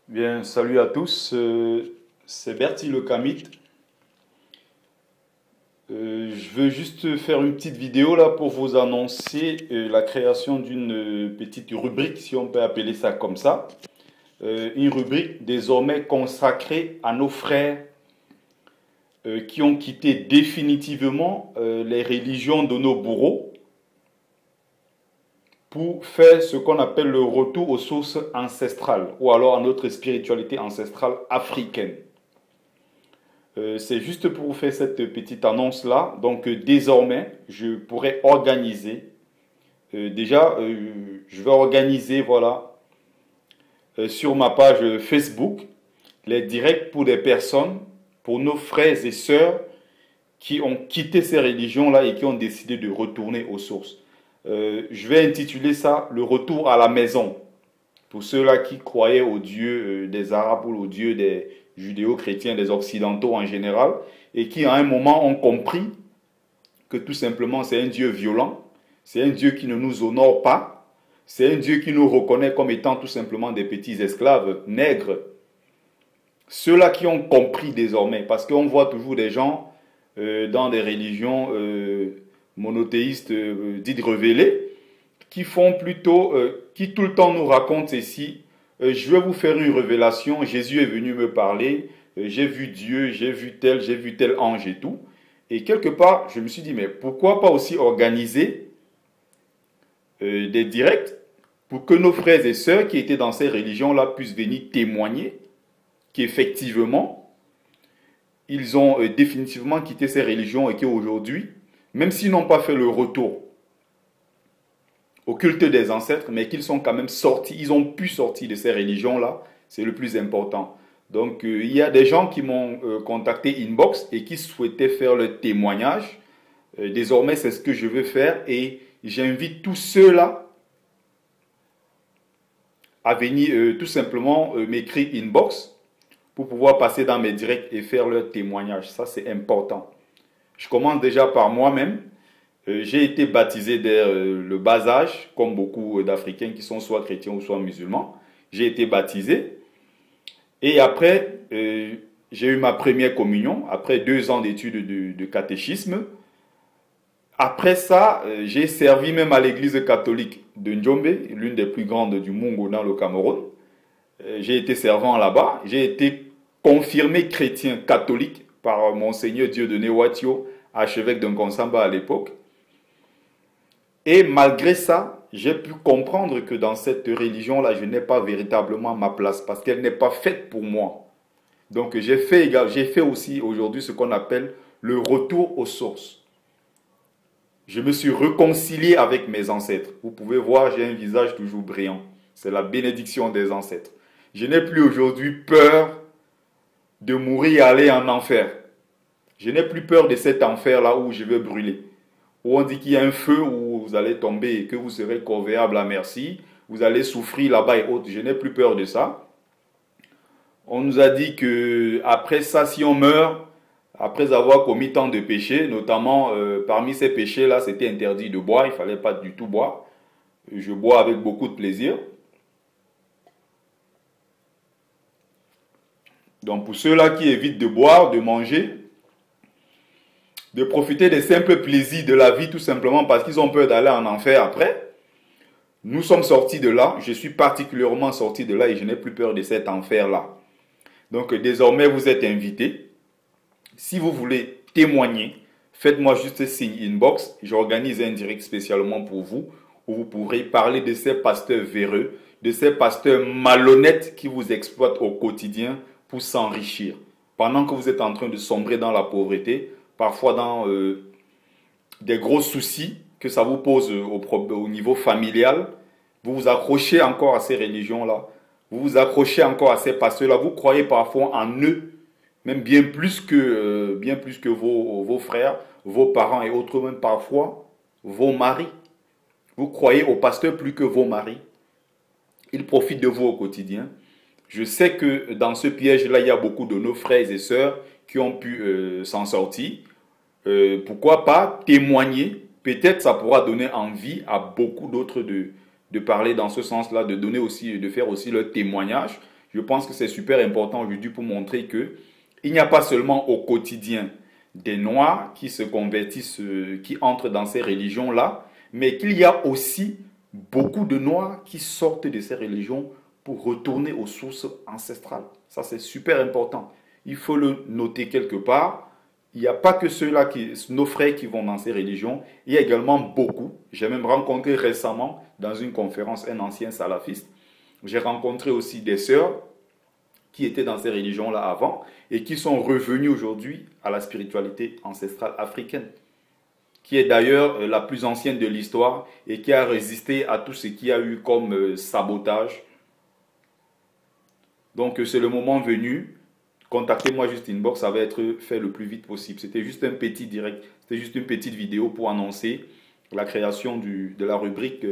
Bien, salut à tous, c'est Bertie le Kamit. Je veux juste faire une petite vidéo là pour vous annoncer la création d'une petite rubrique, si on peut appeler ça comme ça. Une rubrique désormais consacrée à nos frères qui ont quitté définitivement les religions de nos bourreaux pour faire ce qu'on appelle le retour aux sources ancestrales ou alors à notre spiritualité ancestrale africaine. C'est juste pour vous faire cette petite annonce-là. Donc, désormais, je pourrais organiser. Je vais organiser, voilà, sur ma page Facebook, les directs pour des personnes, pour nos frères et sœurs qui ont quitté ces religions-là et qui ont décidé de retourner aux sources. Je vais intituler ça le retour à la maison. Pour ceux-là qui croyaient au Dieu des Arabes ou au Dieu des judéo-chrétiens, des Occidentaux en général, et qui à un moment ont compris que tout simplement c'est un Dieu violent, c'est un Dieu qui ne nous honore pas, c'est un Dieu qui nous reconnaît comme étant tout simplement des petits esclaves nègres. Ceux-là qui ont compris désormais, parce qu'on voit toujours des gens dans des religions monothéistes dites révélées, qui font plutôt, qui tout le temps nous racontent ceci. Je vais vous faire une révélation. Jésus est venu me parler. J'ai vu Dieu, j'ai vu tel ange et tout. Et quelque part, je me suis dit, mais pourquoi pas aussi organiser des directs pour que nos frères et sœurs qui étaient dans ces religions-là puissent venir témoigner qu'effectivement, ils ont définitivement quitté ces religions et qu'aujourd'hui, même s'ils n'ont pas fait le retour au culte des ancêtres, mais qu'ils sont quand même sortis, ils ont pu sortir de ces religions-là, c'est le plus important. Donc, il y a des gens qui m'ont contacté inbox et qui souhaitaient faire le témoignage. Désormais, c'est ce que je veux faire et j'invite tous ceux-là à venir tout simplement m'écrire inbox pour pouvoir passer dans mes directs et faire leur témoignage. Ça, c'est important. Je commence déjà par moi-même. J'ai été baptisé dès le bas âge, comme beaucoup d'Africains qui sont soit chrétiens ou soit musulmans. J'ai été baptisé. Et après, j'ai eu ma première communion, après 2 ans d'études de catéchisme. Après ça, j'ai servi même à l'église catholique de Njombe, l'une des plus grandes du Mungo dans le Cameroun. J'ai été servant là-bas. J'ai été confirmé chrétien catholique par Monseigneur Dieudonné Watio, archevêque de Nkonsamba à l'époque. Et malgré ça, j'ai pu comprendre que dans cette religion-là, je n'ai pas véritablement ma place parce qu'elle n'est pas faite pour moi. Donc j'ai fait aussi aujourd'hui ce qu'on appelle le retour aux sources. Je me suis réconcilié avec mes ancêtres. Vous pouvez voir, j'ai un visage toujours brillant. C'est la bénédiction des ancêtres. Je n'ai plus aujourd'hui peur de mourir et aller en enfer. Je n'ai plus peur de cet enfer-là où je vais brûler. Où on dit qu'il y a un feu où vous allez tomber et que vous serez corvéable à merci. Vous allez souffrir là-bas et autres. Je n'ai plus peur de ça. On nous a dit que après ça, si on meurt, après avoir commis tant de péchés, notamment parmi ces péchés-là, c'était interdit de boire. Il ne fallait pas du tout boire. Je bois avec beaucoup de plaisir. Donc pour ceux-là qui évitent de boire, de manger, de profiter des simples plaisirs de la vie tout simplement parce qu'ils ont peur d'aller en enfer après. Nous sommes sortis de là, je suis particulièrement sorti de là et je n'ai plus peur de cet enfer-là. Donc désormais vous êtes invités. Si vous voulez témoigner, faites-moi juste signe inbox. J'organise un direct spécialement pour vous où vous pourrez parler de ces pasteurs véreux, de ces pasteurs malhonnêtes qui vous exploitent au quotidien pour s'enrichir. Pendant que vous êtes en train de sombrer dans la pauvreté, parfois dans des gros soucis que ça vous pose au niveau familial, vous vous accrochez encore à ces religions-là, vous vous accrochez encore à ces pasteurs-là, vous croyez parfois en eux, même bien plus que vos frères, vos parents et autres, même parfois vos maris. Vous croyez aux pasteurs plus que vos maris. Ils profitent de vous au quotidien. Je sais que dans ce piège-là, il y a beaucoup de nos frères et sœurs qui ont pu s'en sortir. Pourquoi pas témoigner? Peut-être ça pourra donner envie à beaucoup d'autres de parler dans ce sens-là, de donner aussi, de faire aussi leur témoignage. Je pense que c'est super important aujourd'hui pour montrer que il n'y a pas seulement au quotidien des Noirs qui se convertissent, qui entrent dans ces religions-là, mais qu'il y a aussi beaucoup de Noirs qui sortent de ces religions pour retourner aux sources ancestrales. Ça, c'est super important. Il faut le noter quelque part. Il n'y a pas que ceux-là, nos frères qui vont dans ces religions. Il y a également beaucoup. J'ai même rencontré récemment, dans une conférence, un ancien salafiste. J'ai rencontré aussi des sœurs qui étaient dans ces religions-là avant et qui sont revenus aujourd'hui à la spiritualité ancestrale africaine, qui est d'ailleurs la plus ancienne de l'histoire et qui a résisté à tout ce qu'il y a eu comme sabotage. Donc c'est le moment venu. Contactez-moi juste inbox, ça va être fait le plus vite possible. C'était juste un petit direct, c'était juste une petite vidéo pour annoncer la création de la rubrique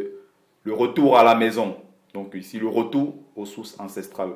le retour à la maison. Donc ici, le retour aux sources ancestrales.